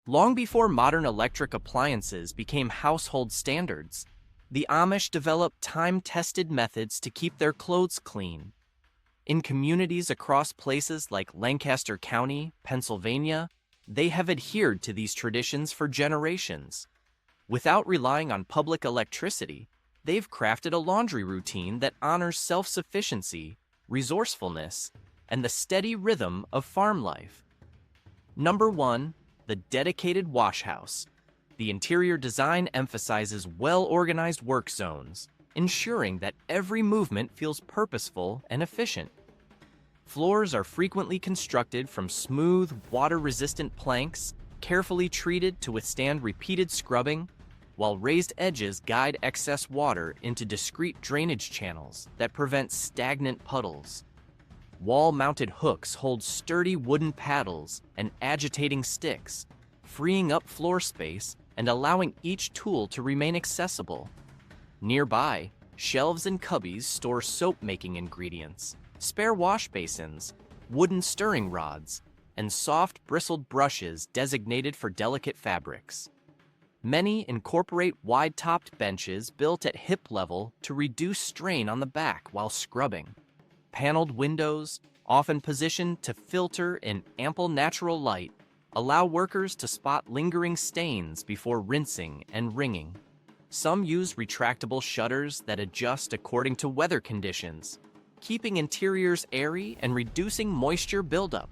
Long before modern electric appliances became household standards, the Amish developed time-tested methods to keep their clothes clean. In communities across places like Lancaster County, Pennsylvania, they have adhered to these traditions for generations. Without relying on public electricity, they've crafted a laundry routine that honors self-sufficiency, resourcefulness, and the steady rhythm of farm life. Number 1. The dedicated wash house. The interior design emphasizes well-organized work zones, ensuring that every movement feels purposeful and efficient. Floors are frequently constructed from smooth, water-resistant planks, carefully treated to withstand repeated scrubbing, while raised edges guide excess water into discrete drainage channels that prevent stagnant puddles. Wall-mounted hooks hold sturdy wooden paddles and agitating sticks, freeing up floor space and allowing each tool to remain accessible. Nearby, shelves and cubbies store soap-making ingredients, spare wash basins, wooden stirring rods, and soft bristled brushes designated for delicate fabrics. Many incorporate wide-topped benches built at hip level to reduce strain on the back while scrubbing. Paneled windows, often positioned to filter in ample natural light, allow workers to spot lingering stains before rinsing and wringing. Some use retractable shutters that adjust according to weather conditions, keeping interiors airy and reducing moisture buildup.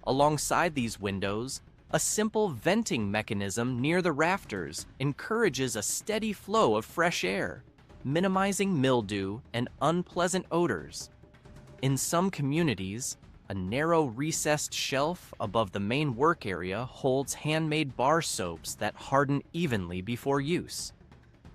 Alongside these windows, a simple venting mechanism near the rafters encourages a steady flow of fresh air, minimizing mildew and unpleasant odors. In some communities, a narrow recessed shelf above the main work area holds handmade bar soaps that harden evenly before use.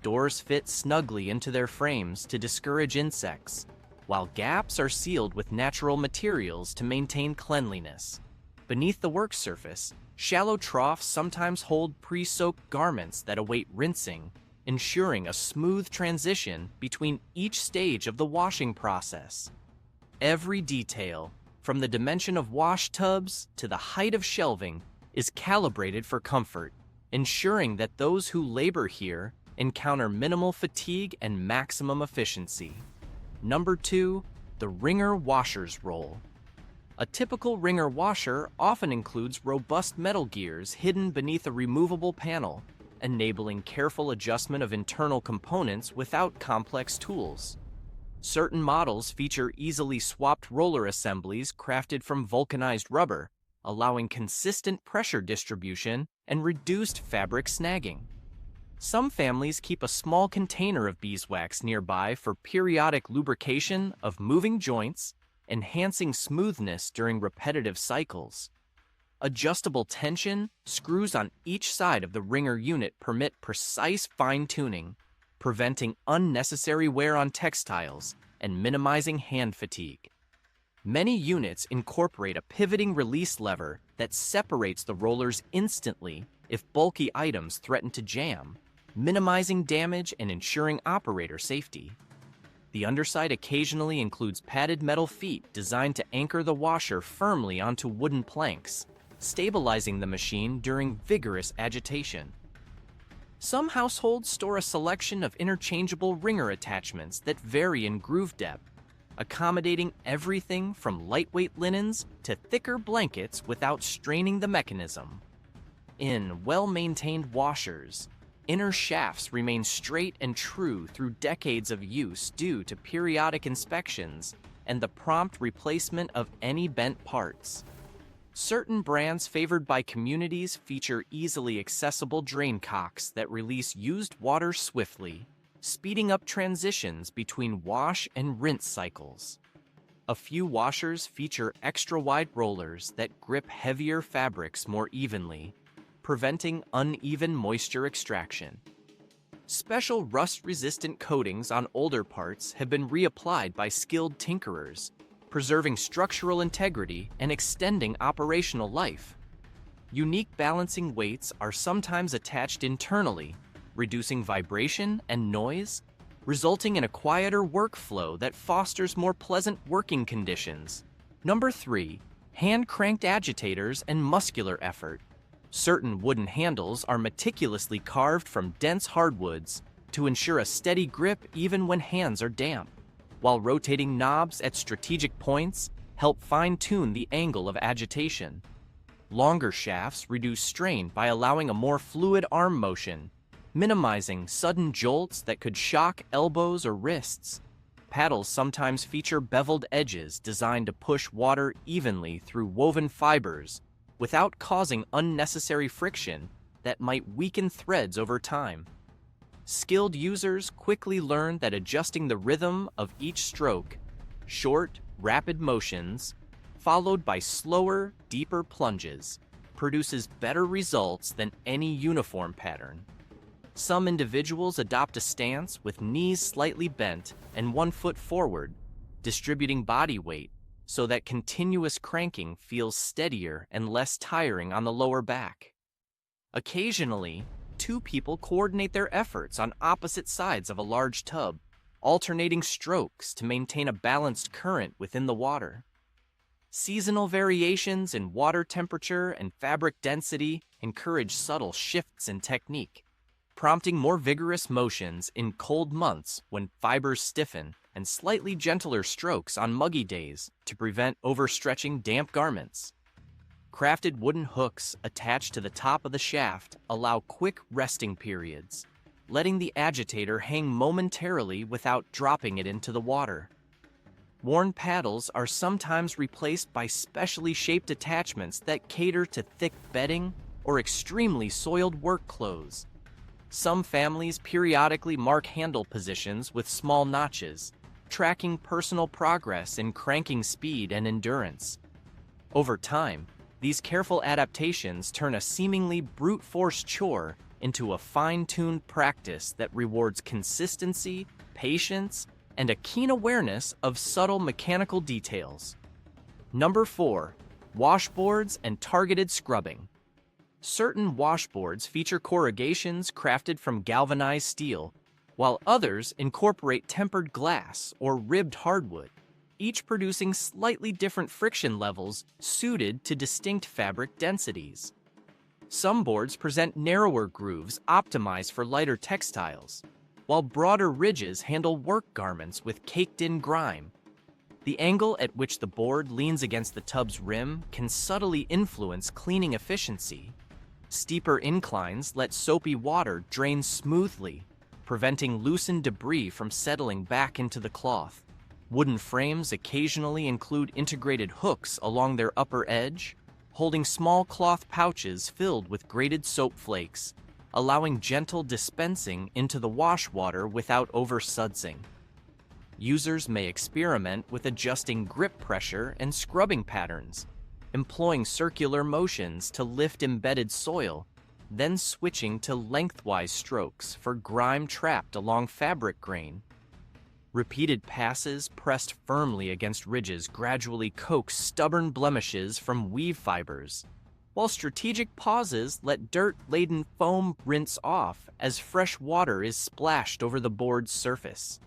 Doors fit snugly into their frames to discourage insects, while gaps are sealed with natural materials to maintain cleanliness. Beneath the work surface, shallow troughs sometimes hold pre-soaked garments that await rinsing, ensuring a smooth transition between each stage of the washing process. Every detail, from the dimension of wash tubs to the height of shelving, is calibrated for comfort, ensuring that those who labor here encounter minimal fatigue and maximum efficiency. Number 2, the wringer washer's role. A typical wringer washer often includes robust metal gears hidden beneath a removable panel, enabling careful adjustment of internal components without complex tools. Certain models feature easily swapped roller assemblies crafted from vulcanized rubber, allowing consistent pressure distribution and reduced fabric snagging. Some families keep a small container of beeswax nearby for periodic lubrication of moving joints, enhancing smoothness during repetitive cycles. Adjustable tension screws on each side of the wringer unit permit precise fine-tuning, preventing unnecessary wear on textiles and minimizing hand fatigue. Many units incorporate a pivoting release lever that separates the rollers instantly if bulky items threaten to jam, minimizing damage and ensuring operator safety. The underside occasionally includes padded metal feet designed to anchor the washer firmly onto wooden planks, stabilizing the machine during vigorous agitation. Some households store a selection of interchangeable wringer attachments that vary in groove depth, accommodating everything from lightweight linens to thicker blankets without straining the mechanism. In well-maintained washers, inner shafts remain straight and true through decades of use due to periodic inspections and the prompt replacement of any bent parts. Certain brands favored by communities feature easily accessible drain cocks that release used water swiftly, speeding up transitions between wash and rinse cycles. A few washers feature extra-wide rollers that grip heavier fabrics more evenly, preventing uneven moisture extraction. Special rust-resistant coatings on older parts have been reapplied by skilled tinkerers, preserving structural integrity and extending operational life. Unique balancing weights are sometimes attached internally, reducing vibration and noise, resulting in a quieter workflow that fosters more pleasant working conditions. Number 3, hand-cranked agitators and muscular effort. Certain wooden handles are meticulously carved from dense hardwoods to ensure a steady grip even when hands are damp, while rotating knobs at strategic points help fine-tune the angle of agitation. Longer shafts reduce strain by allowing a more fluid arm motion, minimizing sudden jolts that could shock elbows or wrists. Paddles sometimes feature beveled edges designed to push water evenly through woven fibers without causing unnecessary friction that might weaken threads over time. Skilled users quickly learn that adjusting the rhythm of each stroke, short, rapid motions, followed by slower, deeper plunges, produces better results than any uniform pattern. Some individuals adopt a stance with knees slightly bent and one foot forward, distributing body weight so that continuous cranking feels steadier and less tiring on the lower back. Occasionally, two people coordinate their efforts on opposite sides of a large tub, alternating strokes to maintain a balanced current within the water. Seasonal variations in water temperature and fabric density encourage subtle shifts in technique, prompting more vigorous motions in cold months when fibers stiffen and slightly gentler strokes on muggy days to prevent overstretching damp garments. Crafted wooden hooks attached to the top of the shaft allow quick resting periods, letting the agitator hang momentarily without dropping it into the water. Worn paddles are sometimes replaced by specially shaped attachments that cater to thick bedding or extremely soiled work clothes. Some families periodically mark handle positions with small notches, tracking personal progress in cranking speed and endurance. Over time, these careful adaptations turn a seemingly brute force chore into a fine-tuned practice that rewards consistency, patience, and a keen awareness of subtle mechanical details. Number 4, washboards and targeted scrubbing. Certain washboards feature corrugations crafted from galvanized steel, while others incorporate tempered glass or ribbed hardwood, each producing slightly different friction levels suited to distinct fabric densities. Some boards present narrower grooves optimized for lighter textiles, while broader ridges handle work garments with caked-in grime. The angle at which the board leans against the tub's rim can subtly influence cleaning efficiency. Steeper inclines let soapy water drain smoothly, preventing loosened debris from settling back into the cloth. Wooden frames occasionally include integrated hooks along their upper edge, holding small cloth pouches filled with grated soap flakes, allowing gentle dispensing into the wash water without oversudsing. Users may experiment with adjusting grip pressure and scrubbing patterns, employing circular motions to lift embedded soil, then switching to lengthwise strokes for grime trapped along fabric grain. Repeated passes pressed firmly against ridges gradually coax stubborn blemishes from weave fibers, while strategic pauses let dirt-laden foam rinse off as fresh water is splashed over the board's surface.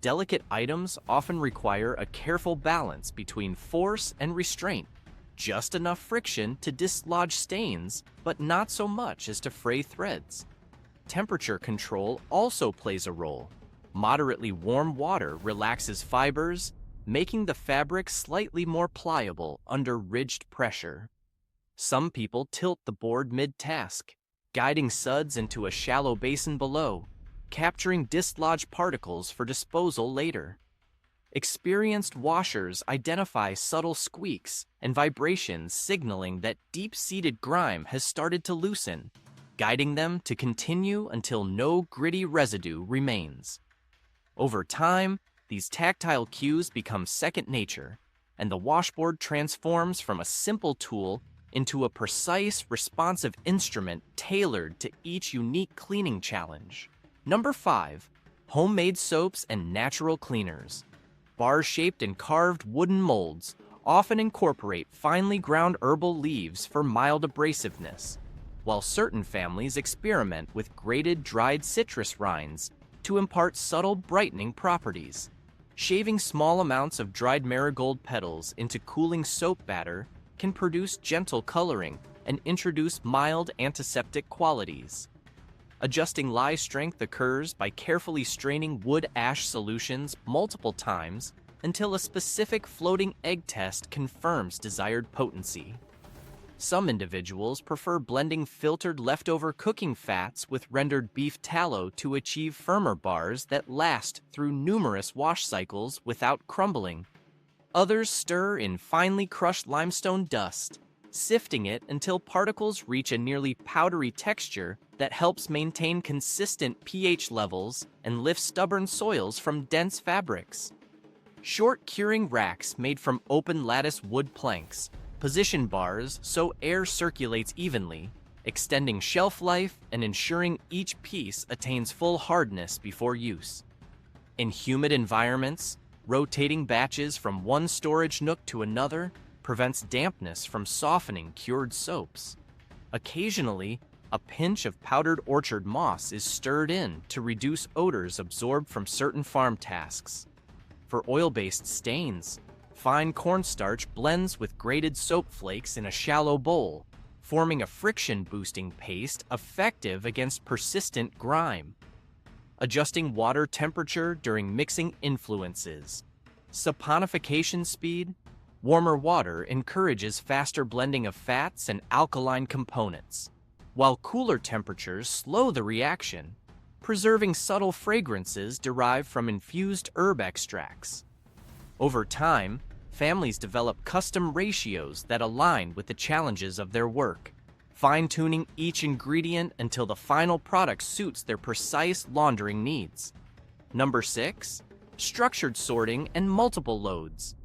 Delicate items often require a careful balance between force and restraint, just enough friction to dislodge stains, but not so much as to fray threads. Temperature control also plays a role. Moderately warm water relaxes fibers, making the fabric slightly more pliable under ridged pressure. Some people tilt the board mid-task, guiding suds into a shallow basin below, capturing dislodged particles for disposal later. Experienced washers identify subtle squeaks and vibrations signaling that deep-seated grime has started to loosen, guiding them to continue until no gritty residue remains. Over time, these tactile cues become second nature, and the washboard transforms from a simple tool into a precise, responsive instrument tailored to each unique cleaning challenge. Number 5, homemade soaps and natural cleaners. Bar-shaped and carved wooden molds often incorporate finely ground herbal leaves for mild abrasiveness, while certain families experiment with grated dried citrus rinds to impart subtle brightening properties. Shaving small amounts of dried marigold petals into cooling soap batter can produce gentle coloring and introduce mild antiseptic qualities. Adjusting lye strength occurs by carefully straining wood-ash solutions multiple times until a specific floating egg test confirms desired potency. Some individuals prefer blending filtered leftover cooking fats with rendered beef tallow to achieve firmer bars that last through numerous wash cycles without crumbling. Others stir in finely crushed limestone dust, sifting it until particles reach a nearly powdery texture that helps maintain consistent pH levels and lift stubborn soils from dense fabrics. Short curing racks made from open lattice wood planks position bars so air circulates evenly, extending shelf life and ensuring each piece attains full hardness before use. In humid environments, rotating batches from one storage nook to another prevents dampness from softening cured soaps. Occasionally, a pinch of powdered orchard moss is stirred in to reduce odors absorbed from certain farm tasks. For oil-based stains, fine cornstarch blends with grated soap flakes in a shallow bowl, forming a friction-boosting paste effective against persistent grime. Adjusting water temperature during mixing influences. Saponification speed. Warmer water encourages faster blending of fats and alkaline components, while cooler temperatures slow the reaction, preserving subtle fragrances derived from infused herb extracts. Over time, families develop custom ratios that align with the challenges of their work, fine-tuning each ingredient until the final product suits their precise laundering needs. Number 6, structured sorting and multiple loads.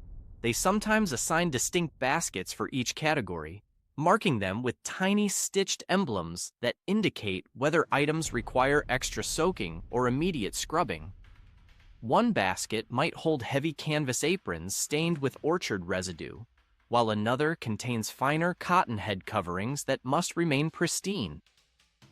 They sometimes assign distinct baskets for each category, marking them with tiny stitched emblems that indicate whether items require extra soaking or immediate scrubbing. One basket might hold heavy canvas aprons stained with orchard residue, while another contains finer cotton head coverings that must remain pristine.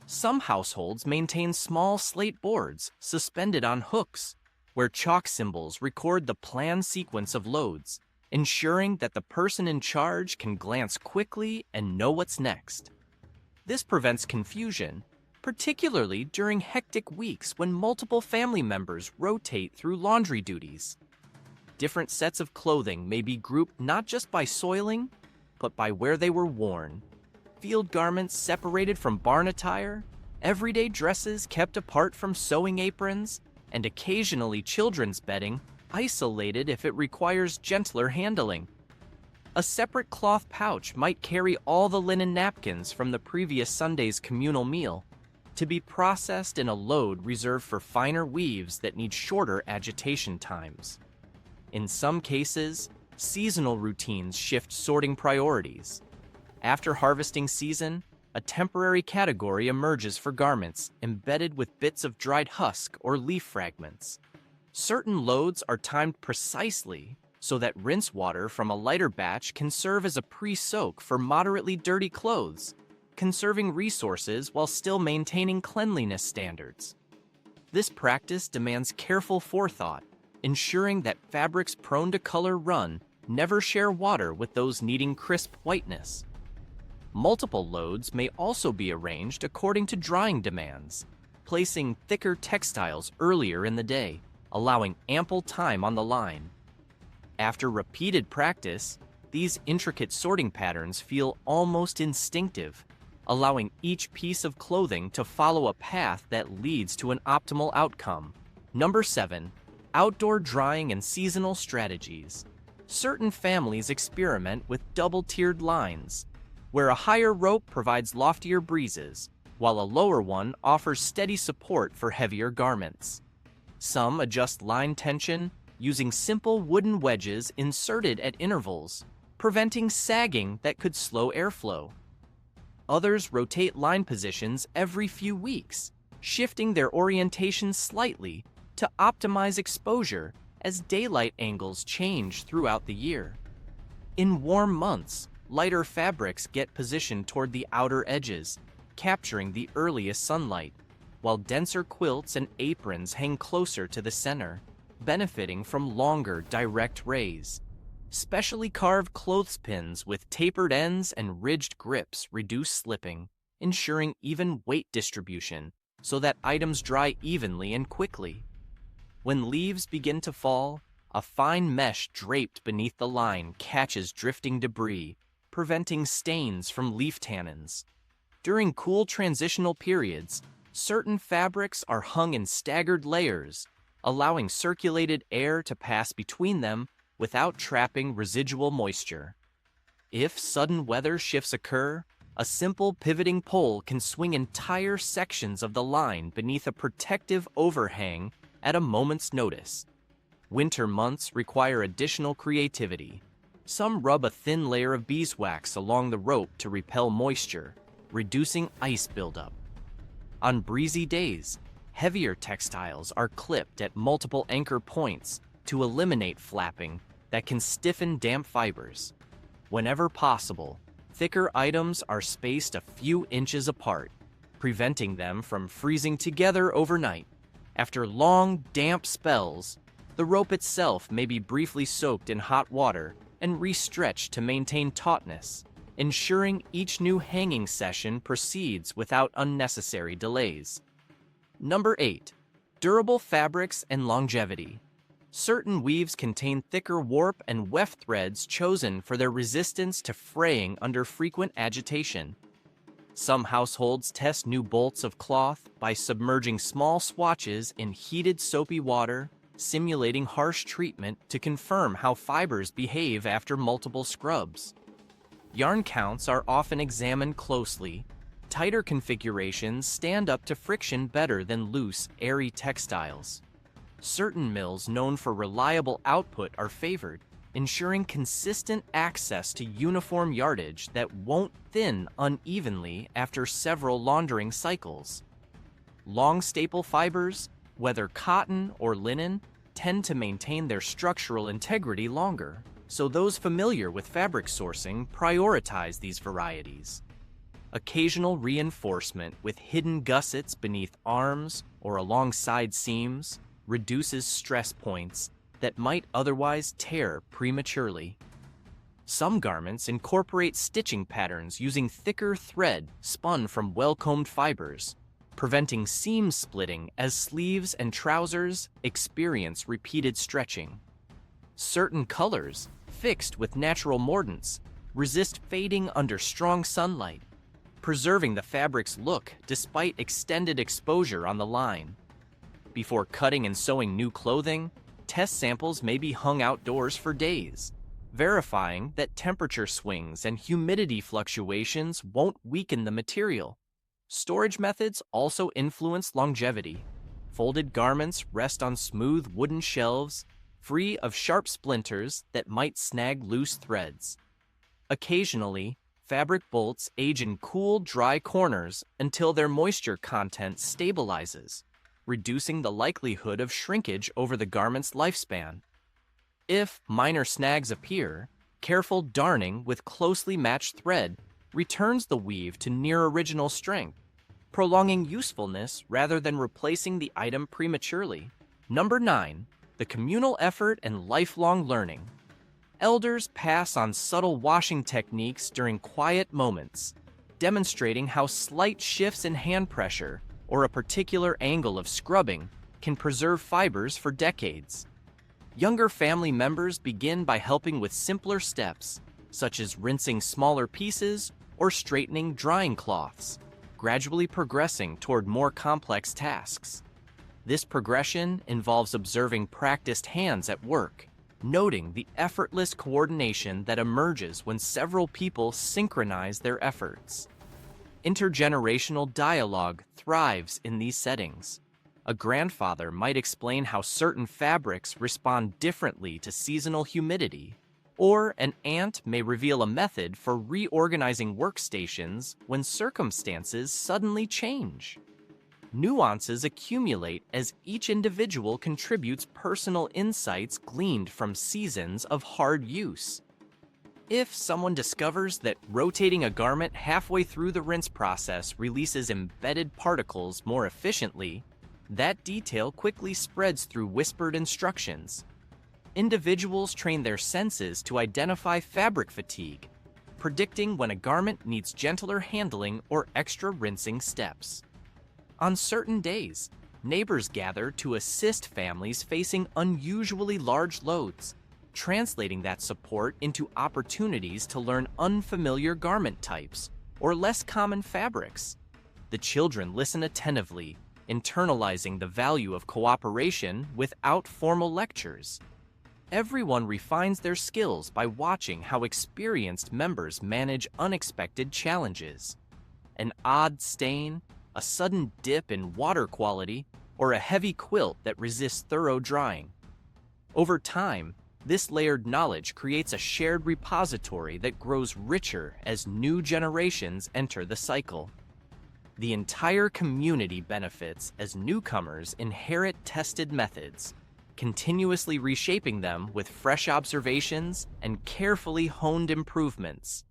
Some households maintain small slate boards suspended on hooks, where chalk symbols record the planned sequence of loads, ensuring that the person in charge can glance quickly and know what's next. This prevents confusion, particularly during hectic weeks when multiple family members rotate through laundry duties. Different sets of clothing may be grouped not just by soiling, but by where they were worn. Field garments separated from barn attire, everyday dresses kept apart from sewing aprons, and occasionally children's bedding isolated if it requires gentler handling. A separate cloth pouch might carry all the linen napkins from the previous Sunday's communal meal, to be processed in a load reserved for finer weaves that need shorter agitation times. In some cases, seasonal routines shift sorting priorities. After harvesting season, a temporary category emerges for garments embedded with bits of dried husk or leaf fragments. Certain loads are timed precisely so that rinse water from a lighter batch can serve as a pre-soak for moderately dirty clothes, conserving resources while still maintaining cleanliness standards. This practice demands careful forethought, ensuring that fabrics prone to color run never share water with those needing crisp whiteness. Multiple loads may also be arranged according to drying demands, placing thicker textiles earlier in the day, allowing ample time on the line. After repeated practice, these intricate sorting patterns feel almost instinctive, allowing each piece of clothing to follow a path that leads to an optimal outcome. Number 7, outdoor drying and seasonal strategies. Certain families experiment with double-tiered lines, where a higher rope provides loftier breezes, while a lower one offers steady support for heavier garments. Some adjust line tension using simple wooden wedges inserted at intervals, preventing sagging that could slow airflow. Others rotate line positions every few weeks, shifting their orientation slightly to optimize exposure as daylight angles change throughout the year. In warm months, lighter fabrics get positioned toward the outer edges, capturing the earliest sunlight, while denser quilts and aprons hang closer to the center, benefiting from longer direct rays. Specially carved clothespins with tapered ends and ridged grips reduce slipping, ensuring even weight distribution so that items dry evenly and quickly. When leaves begin to fall, a fine mesh draped beneath the line catches drifting debris, preventing stains from leaf tannins. During cool transitional periods, certain fabrics are hung in staggered layers, allowing circulated air to pass between them without trapping residual moisture. If sudden weather shifts occur, a simple pivoting pole can swing entire sections of the line beneath a protective overhang at a moment's notice. Winter months require additional creativity. Some rub a thin layer of beeswax along the rope to repel moisture, reducing ice buildup. On breezy days, heavier textiles are clipped at multiple anchor points to eliminate flapping that can stiffen damp fibers. Whenever possible, thicker items are spaced a few inches apart, preventing them from freezing together overnight. After long, damp spells, the rope itself may be briefly soaked in hot water and restretched to maintain tautness, ensuring each new hanging session proceeds without unnecessary delays. Number 8. Durable fabrics and longevity. Certain weaves contain thicker warp and weft threads chosen for their resistance to fraying under frequent agitation. Some households test new bolts of cloth by submerging small swatches in heated soapy water, simulating harsh treatment to confirm how fibers behave after multiple scrubs. Yarn counts are often examined closely. Tighter configurations stand up to friction better than loose, airy textiles. Certain mills known for reliable output are favored, ensuring consistent access to uniform yardage that won't thin unevenly after several laundering cycles. Long staple fibers, whether cotton or linen, tend to maintain their structural integrity longer, so those familiar with fabric sourcing prioritize these varieties. Occasional reinforcement with hidden gussets beneath arms or alongside seams reduces stress points that might otherwise tear prematurely. Some garments incorporate stitching patterns using thicker thread spun from well-combed fibers, preventing seam splitting as sleeves and trousers experience repeated stretching. Certain colors, fixed with natural mordants, resist fading under strong sunlight, preserving the fabric's look despite extended exposure on the line. Before cutting and sewing new clothing, test samples may be hung outdoors for days, verifying that temperature swings and humidity fluctuations won't weaken the material. Storage methods also influence longevity. Folded garments rest on smooth wooden shelves, free of sharp splinters that might snag loose threads. Occasionally, fabric bolts age in cool, dry corners until their moisture content stabilizes, reducing the likelihood of shrinkage over the garment's lifespan. If minor snags appear, careful darning with closely matched thread returns the weave to near original strength, prolonging usefulness rather than replacing the item prematurely. Number 9. The communal effort and lifelong learning. Elders pass on subtle washing techniques during quiet moments, demonstrating how slight shifts in hand pressure or a particular angle of scrubbing can preserve fibers for decades. Younger family members begin by helping with simpler steps, such as rinsing smaller pieces or straightening drying cloths, gradually progressing toward more complex tasks. This progression involves observing practiced hands at work, noting the effortless coordination that emerges when several people synchronize their efforts. Intergenerational dialogue thrives in these settings. A grandfather might explain how certain fabrics respond differently to seasonal humidity, or an aunt may reveal a method for reorganizing workstations when circumstances suddenly change. Nuances accumulate as each individual contributes personal insights gleaned from seasons of hard use. If someone discovers that rotating a garment halfway through the rinse process releases embedded particles more efficiently, that detail quickly spreads through whispered instructions. Individuals train their senses to identify fabric fatigue, predicting when a garment needs gentler handling or extra rinsing steps. On certain days, neighbors gather to assist families facing unusually large loads, translating that support into opportunities to learn unfamiliar garment types or less common fabrics. The children listen attentively, internalizing the value of cooperation without formal lectures. Everyone refines their skills by watching how experienced members manage unexpected challenges. An odd stain, a sudden dip in water quality, or a heavy quilt that resists thorough drying. Over time, this layered knowledge creates a shared repository that grows richer as new generations enter the cycle. The entire community benefits as newcomers inherit tested methods, continuously reshaping them with fresh observations and carefully honed improvements.